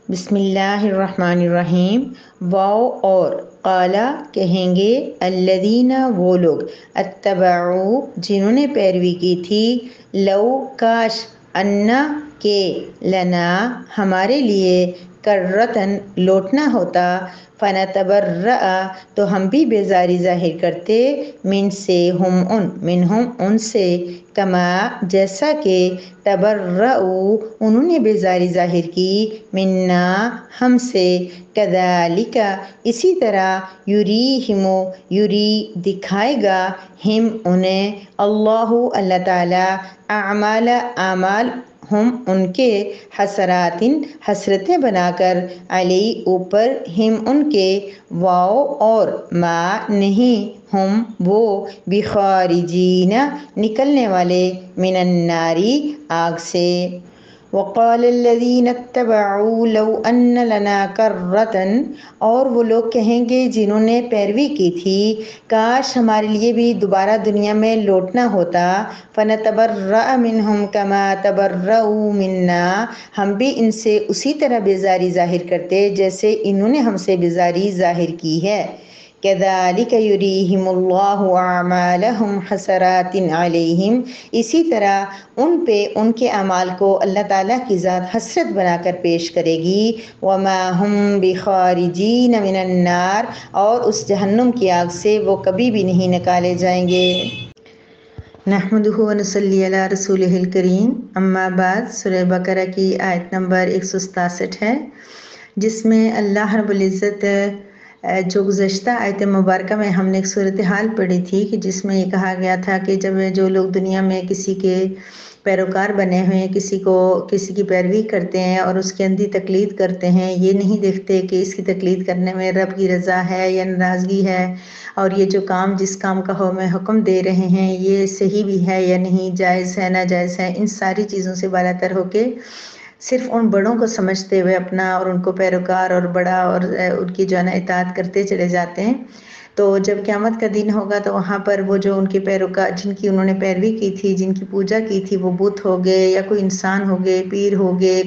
بسم اللہ الرحمن الرحیم۔ واو اور قالا کہیں گے الذین وہ لوگ اتبعوا جنہوں نے پیروی کی تھی لو کاش انا کہ لنا ہمارے لیے کرتن لوٹنا ہوتا فنتبرأ تو ہم بھی بیزاری ظاہر کرتے من سے منہم ان سے کما جیسا کہ تبرؤ انہوں نے بیزاری ظاہر کی منا ہم سے کذالک اسی طرح یری دکھائے گا ہم انہیں اللہ تعالی اعمال ہم ان کے حسرتیں بنا کر علی اوپر ہم ان کے واو اور ما نہیں ہم وہ بخارجین نکلنے والے من الناری آگ سے۔ وقال الذین اتبعوا لو ان لنا کرتن اور وہ لوگ کہیں گے جنہوں نے پیروی کی تھی کاش ہمارے لیے بھی دوبارہ دنیا میں لوٹنا ہوتا فنتبرأ منہم کما تبرؤوا منا ہم بھی ان سے اسی طرح بیزاری ظاہر کرتے جیسے انہوں نے ہم سے بیزاری ظاہر کی ہے۔ کذالک یریہم اللہ اعمالہم حسرات علیہم اسی طرح ان پہ ان کے اعمال کو اللہ تعالیٰ کی ذات حسرت بنا کر پیش کرے گی۔ وما ہم بخارجین من النار اور اس جہنم کی آگ سے وہ کبھی بھی نہیں نکالے جائیں گے۔ نحمدہ و نصلی علی رسولہ الکریم اما بعد سورہ بقرہ کی آیت نمبر 167 ہے جس میں اللہ رب العزت جو گزشتہ آیت مبارکہ میں ہم نے ایک صورتحال پڑھی تھی کہ جس میں یہ کہا گیا تھا کہ جب جو لوگ دنیا میں کسی کے پیروکار بنے ہوئے ہیں کسی کی پیروی کرتے ہیں اور اس کے اندھی تقلید کرتے ہیں یہ نہیں دیکھتے کہ اس کی تقلید کرنے میں رب کی رضا ہے یا ناراضگی ہے اور یہ جو کام جس کام کا ہمیں حکم دے رہے ہیں یہ صحیح بھی ہے یا نہیں جائز ہے ناجائز ہے ان ساری چیزوں سے بالا تر ہو کے صرف ان بڑوں کو سمجھتے ہوئے اپنا اور ان کو پیروکار اور بڑا اور ان کی جو ہے نا اطاعت کرتے چلے جاتے ہیں۔ تو جب قیامت کا دن ہوگا تو وہاں پر وہ جو ان کے پیروکار جن کی انہوں نے پیروی کی تھی جن کی پوجا کی تھی وہ بت ہو گئے یا کوئی انسان ہو گئے پیر ہو گئے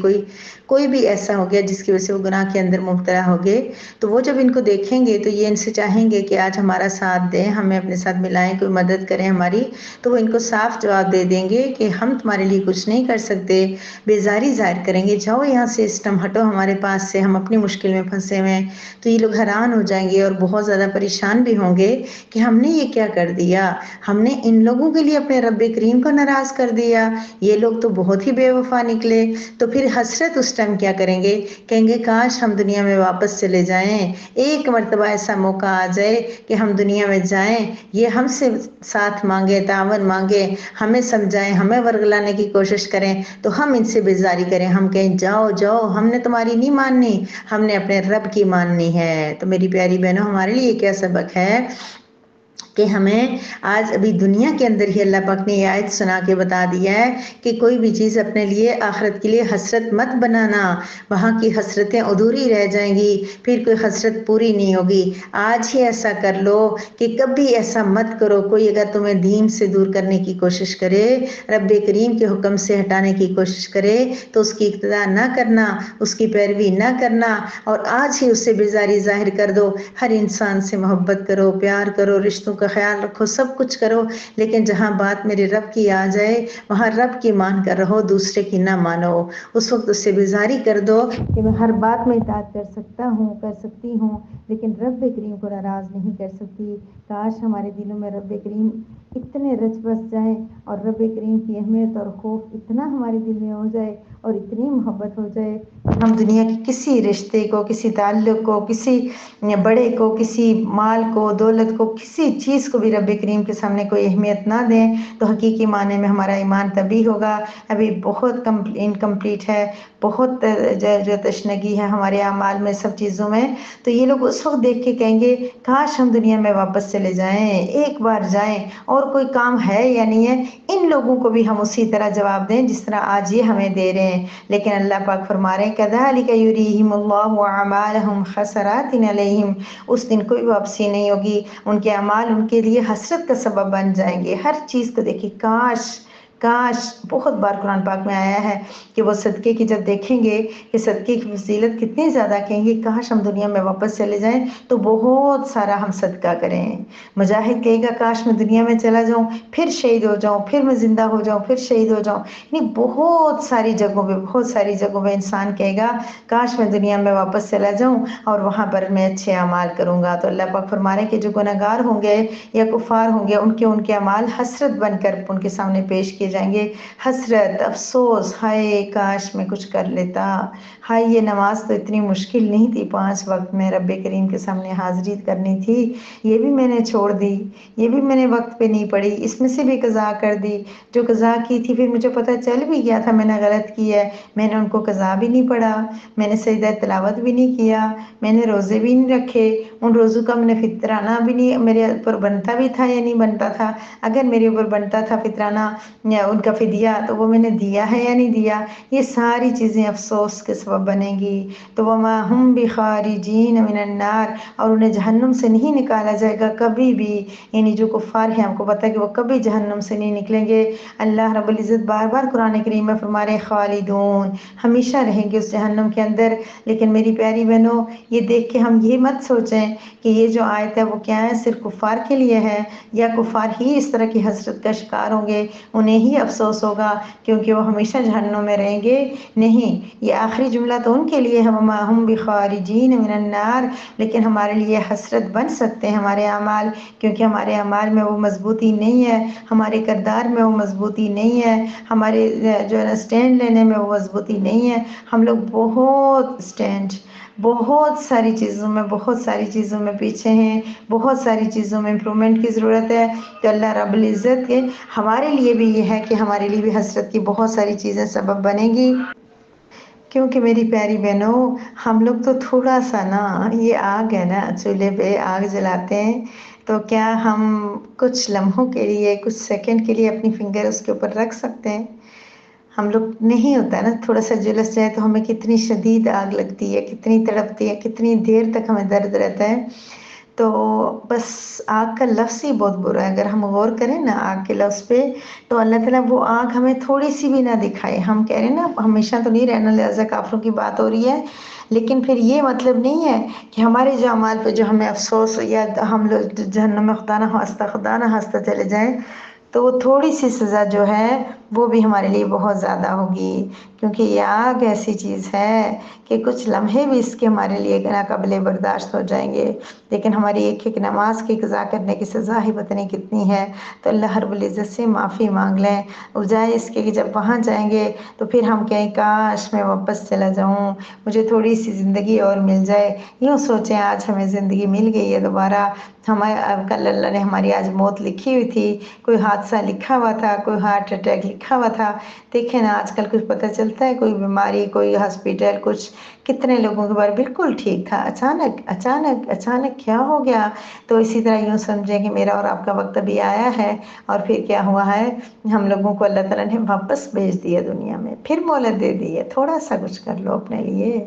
کوئی بھی ایسا ہو گیا جس کی وجہ سے وہ گناہ کے اندر مبتلا ہو گئے تو وہ جب ان کو دیکھیں گے تو یہ ان سے چاہیں گے کہ آج ہمارا ساتھ دیں ہمیں اپنے ساتھ ملائیں کوئی مدد کریں ہماری تو وہ ان کو صاف جواب دے دیں گے کہ ہم تمہارے لیے کچھ نہیں کر سکتے بیزاری ظاہر کریں گے جاؤ یہاں سے اسٹم ہٹو ہمارے پاس سے ہم اپنی مشکل میں پھنسے ہوئے ہیں۔ تو یہ لوگ حیران ہو جائیں گے اور بہت زیادہ پریشان بھی ہوں گے کہ ہم نے یہ کیا کر دیا ہم نے ان لوگوں کے لیے اپنے رب کریم کو ناراض کر دیا یہ لوگ تو بہت ہی بے وفا نکلے۔ تو پھر حسرت اس ٹائم کیا کریں گے کہیں گے کاش ہم دنیا میں واپس چلے جائیں ایک مرتبہ ایسا موقع آ جائے کہ ہم دنیا میں جائیں یہ ہم سے ساتھ مانگے تعاون مانگے ہمیں سمجھائیں ہمیں ورگلانے کی کوشش کریں تو ہم ان سے بیزاری کریں ہم کہیں جاؤ جاؤ ہم نے تمہاری نہیں ماننی ہم نے اپنے رب کی ماننی ہے۔ تو میری پیاری بہنوں ہمارے لیے کیا سبق ہے کہ ہمیں آج ابھی دنیا کے اندر ہی اللہ پاک نے یہ آیت سنا کے بتا دیا ہے کہ کوئی بھی چیز اپنے لیے آخرت کے لیے حسرت مت بنانا وہاں کی حسرتیں ادھوری رہ جائیں گی پھر کوئی حسرت پوری نہیں ہوگی۔ آج ہی ایسا کر لو کہ کبھی ایسا مت کرو کوئی اگر تمہیں دین سے دور کرنے کی کوشش کرے رب کریم کے حکم سے ہٹانے کی کوشش کرے تو اس کی اقتداء نہ کرنا اس کی پیروی نہ کرنا اور آج ہی اس سے بیزاری ظاہر کر دو۔ ہر انسان سے محبت کرو پیار کرو رشتوں کا خیال رکھو سب کچھ کرو لیکن جہاں بات میرے رب کی آ جائے وہاں رب کی مان کر رہو دوسرے کی نہ مانو۔ اس وقت اس سے بیزاری کر دو کہ میں ہر بات میں اطاعت کر سکتی ہوں لیکن رب کریم کو ناراض نہیں کر سکتی۔ کاش ہمارے دلوں میں رب کریم اتنے رچ بس جائیں اور رب کریم کی اہمیت اور خوف اتنا ہمارے دل میں ہو جائے اور اتنی محبت ہو جائے کہ ہم دنیا کے کسی رشتے کو کسی تعلق کو کسی بڑے کو کسی مال کو دولت کو کسی چیز کو بھی رب کریم کے سامنے کوئی اہمیت نہ دیں تو حقیقی معنی میں ہمارا ایمان تبھی ہوگا۔ ابھی بہت انکمپلیٹ ہے بہت جو تشنگی ہے ہمارے اعمال میں سب چیزوں میں تو یہ لوگ اس وقت دیکھ کے کہیں گے کاش ہم دنیا میں واپس چلے جائیں ایک بار جائیں اور کوئی کام ہے یا نہیں ہے ان لوگوں کو بھی ہم اسی طرح جواب دیں جس طرح آج یہ ہمیں دے رہے ہیں۔ لیکن اللہ پاک فرما رہے ہیں کذالک یریہم اللہ اعمالہم حسرات علیہم اس دن کوئی واپسی نہیں ہوگی ان کے اعمال ان کے لیے حسرت کا سبب بن جائیں گے۔ ہر چیز کو دیکھیں کاش، بہت بار قرآن پاک میں آیا ہے کہ وہ صدقے کی جب دیکھیں گے کہ صدقے کی فضیلت کتنی زیادہ، کہیں گے کاش ہم دنیا میں واپس چلے جائیں تو بہت سارا ہم صدقہ کریں۔ مجاہد کہے گا کاش میں دنیا میں چلا جاؤں، پھر شہید ہو جاؤں، پھر میں زندہ ہو جاؤں، پھر شہید ہو جاؤں۔ یعنی بہت ساری جگہوں پہ انسان کہے گا کاش میں دنیا میں واپس چلا جاؤں اور وہاں پر میں اچھے اعمال کروں گا۔ تو اللہ پاک فرما رہے ہیں کہ جو گنہگار ہوں گے یا کفار ہوں گے، ان کے اعمال حسرت بن کر ان کے سامنے پیش کیے جائیں گے۔ حسرت، افسوس، ہائے کاش میں کچھ کر لیتا، ہائے یہ نماز تو اتنی مشکل نہیں تھی، 5 وقت میں رب کریم کے سامنے حاضری کرنی تھی، یہ بھی میں نے چھوڑ دی، یہ بھی میں نے وقت پہ نہیں پڑھی، اس میں سے بھی قضا کر دی، جو قضا کی تھی پھر مجھے پتہ چل بھی گیا تھا میں نے غلط کی ہے، میں نے ان کو قضا بھی نہیں پڑھا، میں نے سجدہ تلاوت بھی نہیں کیا، میں نے روزے بھی نہیں رکھے، ان روزوں کا میں نے فطرانہ بھی نہیں میرے اوپر بنتا بھی تھا یا نہیں بنتا تھا، اگر میرے اوپر بنتا تھا فطرانہ یا ان کا فدیہ تو وہ میں نے دیا ہے یا نہیں دیا، یہ ساری چیزیں افسوس کے سبب بنیں گی۔ تو وَمَا هُمْ بِخَارِجِينَ مِنَ النَّارِ، اور انہیں جہنم سے نہیں نکالا جائے گا کبھی بھی، یعنی جو کفار ہیں ہم کو پتہ ہے کہ وہ کبھی جہنم سے نہیں نکلیں گے۔ اللہ رب العزت بار بار قرآن کریم میں فرما رہے خالدون، ہمیشہ رہیں گے اس جہنم کے اندر۔ لیکن میری پیاری بہنوں، یہ دیکھ کے ہم یہ مت سوچیں کہ یہ جو آیت ہے وہ کیا ہے صرف کفار کے لیے ہے یا کفار ہی اس طرح کی حسرت کا شکار ہوں گے، انہیں ہی افسوس ہوگا کیونکہ وہ ہمیشہ جہنم میں رہیں گے۔ نہیں، یہ آخری جملہ تو ان کے لیے ہے وَمَا هُمْ بِخَارِجِينَ مِنَ النَّارِ، لیکن ہمارے لیے حسرت بن سکتے ہیں ہمارے اعمال، کیونکہ ہمارے اعمال میں وہ مضبوطی نہیں ہے، ہمارے کردار میں وہ مضبوطی نہیں ہے، ہمارے جو ہے نا اسٹینڈ لینے میں وہ مضبوطی نہیں ہے۔ ہم لوگ بہت ساری چیزوں میں پیچھے ہیں، بہت ساری چیزوں میں امپرومنٹ کی ضرورت ہے۔ تو اللہ رب العزت کے ہمارے لیے بھی یہ ہے کہ ہمارے لیے بھی حسرت کی بہت ساری چیزیں سبب بنے گی، کیونکہ میری پیاری بہنوں ہم لوگ تو تھوڑا سا نا، یہ آگ ہے نا، چولہے پہ آگ جلاتے ہیں تو کیا ہم کچھ لمحوں کے لیے، کچھ سیکنڈ کے لیے اپنی فنگر اس کے اوپر رکھ سکتے ہیں؟ ہم لوگ نہیں ہوتا نا، تھوڑا سا جلس جائے تو ہمیں کتنی شدید آگ لگتی ہے، کتنی تڑپتی ہے، کتنی دیر تک ہمیں درد رہتا ہے۔ تو بس آگ کا لفظ ہی بہت برا ہے، اگر ہم غور کریں نا آگ کے لفظ پہ تو اللہ تعالیٰ وہ آگ ہمیں تھوڑی سی بھی نہ دکھائے۔ ہم کہہ رہے ہیں نا ہمیشہ تو نہیں رہنا، لہٰذا کافروں کی بات ہو رہی ہے، لیکن پھر یہ مطلب نہیں ہے کہ ہمارے جو اعمال پہ جو ہمیں افسوس یا ہم لوگ جہنم میں خدا نہ ہنستا چلے جائیں، تو وہ تھوڑی سی سزا جو ہے وہ بھی ہمارے لیے بہت زیادہ ہوگی، کیونکہ یہ آگ ایسی چیز ہے کہ کچھ لمحے بھی اس کے ہمارے لیے ناقابل برداشت ہو جائیں گے، لیکن ہماری ایک ایک نماز کی قضا کرنے کی سزا ہی پتہ نہیں کتنی ہے۔ تو اللہ رب العزت سے معافی مانگ لیں، بجائے اس کے کہ جب وہاں جائیں گے تو پھر ہم کہیں کاش میں واپس چلا جاؤں، مجھے تھوڑی سی زندگی اور مل جائے۔ یوں سوچیں آج ہمیں زندگی مل گئی ہے دوبارہ، کل اللہ نے ہماری آج موت لکھی ہوئی تھی، کوئی حادثہ لکھا ہوا تھا، کوئی ہارٹ اٹیک لکھا ہوا تھا۔ دیکھیں نا آج کل کچھ پتہ چلتا ہے، کوئی بیماری، کوئی ہاسپیٹل، کچھ کتنے لوگوں کے بارے بالکل ٹھیک تھا، اچانک کیا ہو گیا؟ تو اسی طرح یوں سمجھیں کہ میرا اور آپ کا وقت ابھی آیا ہے اور پھر کیا ہوا ہے، ہم لوگوں کو اللہ تعالیٰ نے واپس بھیج دیا دنیا میں، پھر مہلت دے دی ہے، تھوڑا سا کچھ کر لو اپنے لیے،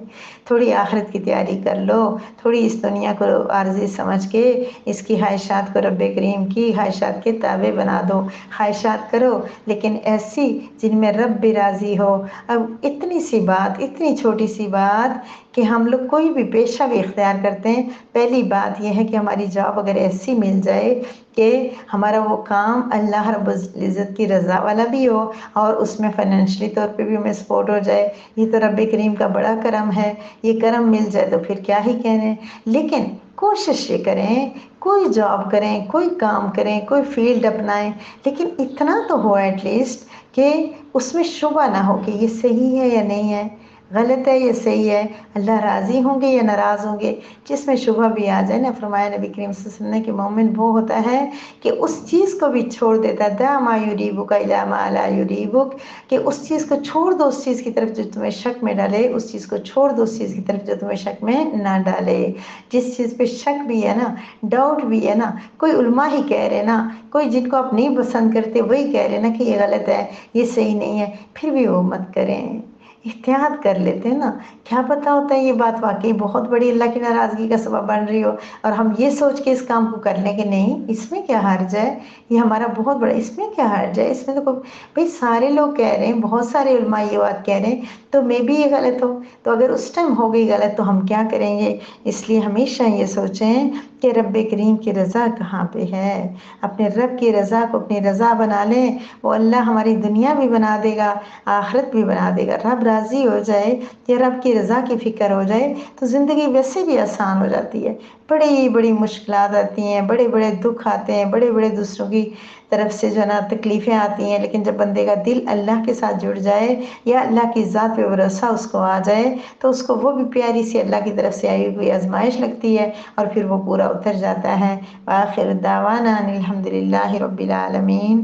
تھوڑی آخرت کی تیاری کر لو، تھوڑی اس دنیا کو عارضی سمجھ کے اس کی خواہشات کو رب کریم کی خواہشات کے تابع بنا دو، خواہشات کرو لیکن ایسی جن میں رب بھی راضی ہو۔ اب اتنی چھوٹی سی بات کہ ہم لوگ کوئی بھی پیشہ بھی اختیار کرتے ہیں، پہلی بات یہ ہے کہ ہماری جاب اگر ایسی مل جائے کہ ہمارا وہ کام اللہ رب العزت کی رضا والا بھی ہو اور اس میں فائنینشلی طور پہ بھی ہمیں سپورٹ ہو جائے، یہ تو رب کریم کا بڑا کرم ہے، یہ کرم مل جائے تو پھر کیا ہی کہنے۔ لیکن کوشش یہ کریں، کوئی جاب کریں، کوئی کام کریں، کوئی فیلڈ اپنائیں، لیکن اتنا تو ہو ایٹ لیسٹ کہ اس میں شبہ نہ ہو کہ یہ صحیح ہے یا نہیں ہے، غلط ہے یا صحیح ہے، اللہ راضی ہوں گے یا ناراض ہوں گے۔ جس میں شبہ بھی آ جائے نا، فرمایا نبی کریم صلی اللہ علیہ وسلم نے کہ مومن وہ ہوتا ہے کہ اس چیز کو بھی چھوڑ دیتا ہے، دع ما یریبک الی ما لا یریبک، کہ اس چیز کو چھوڑ دو، اس چیز کی طرف جو تمہیں شک میں ڈالے، اس چیز کو چھوڑ دو، اس چیز کی طرف جو تمہیں شک میں نہ ڈالے۔ جس چیز پہ شک بھی ہے نا، ڈاؤٹ بھی ہے نا، کوئی علماء ہی کہہ رہے نا، کوئی جن کو آپ نہیں پسند کرتے وہی کہہ رہے نا کہ یہ غلط ہے، یہ صحیح نہیں ہے، پھر بھی وہ مت کریں، احتیاط کر لیتے ہیں نا، کیا پتہ ہوتا ہے یہ بات واقعی بہت بڑی اللہ کی ناراضگی کا سبب بن رہی ہو، اور ہم یہ سوچ کے اس کام کو کر لیں کہ نہیں اس میں کیا حرج ہے، یہ ہمارا بہت بڑا، اس میں کیا حرج ہے، اس میں تو بھئی سارے لوگ کہہ رہے ہیں، بہت سارے علماء یہ بات کہہ رہے ہیں، تو میں بھی یہ غلط ہو، تو اگر اس ٹائم ہو گئی غلط تو ہم کیا کریں گے؟ اس لیے ہمیشہ یہ سوچیں کہ رب کریم کی رضا کہاں پہ ہے، اپنے رب کی رضا کو اپنی رضا بنا لیں، وہ اللہ ہماری دنیا بھی بنا دے گا، آخرت بھی بنا دے گا، رب راضی ہو جائے یا رب کی رضا کی فکر ہو جائے تو زندگی ویسے بھی آسان ہو جاتی ہے۔ بڑی بڑی مشکلات آتی ہیں، بڑے بڑے دکھ آتے ہیں، بڑے بڑے دوسروں کی طرف سے جو ہے نا تکلیفیں آتی ہیں، لیکن جب بندے کا دل اللہ کے ساتھ جڑ جائے یا اللہ کی ذات پہ بھروسہ اس کو آ جائے تو اس کو وہ بھی پیاری سی اللہ کی طرف سے آئی ہوئی آزمائش لگتی ہے اور پھر وہ پورا اتر جاتا ہے۔ وآخر دعوانا ان الحمد للہ رب العالمین۔